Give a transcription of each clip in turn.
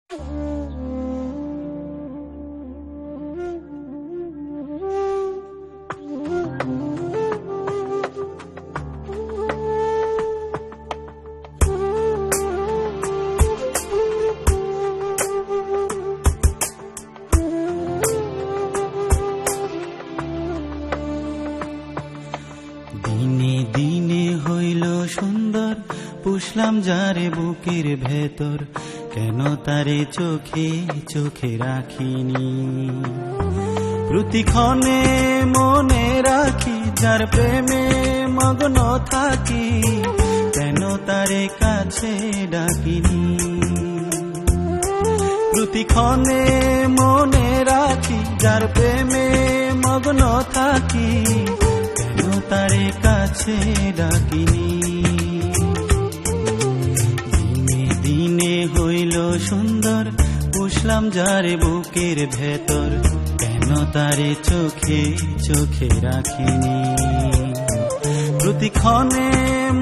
দিনে দিনে হইল সুন্দর, পুষলাম যারে বুকের ভেতর, কেন তারে চোখে চোখে রাখিনি। প্রতিক্ষণে মনে রাখি যার প্রেমে মগ্ন থাকি, কেন তারে কাছে ডাকিনি। প্রতিক্ষণে মনে রাখি যার প্রেমে মগ্ন থাকি, কেন তারে কাছে ডাকিনি। দিনে দিনে হইল সুন্দর, পুষলাম যারে বুকের ভেতর, কেন তারে চোখে চোখে রাখিনি। প্রতিক্ষণে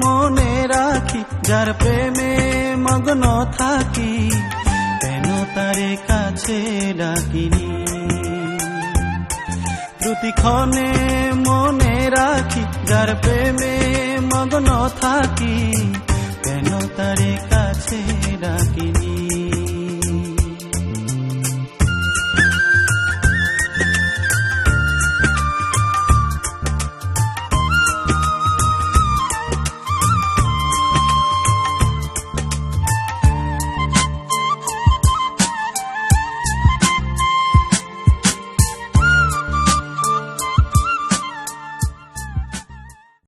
মনে রাখি যার প্রেমে মগ্ন থাকি, কেন তারে কাছে ডাকিনি। প্রতিক্ষণে মনে রাখি যার প্রেমে মগ্ন থাকি,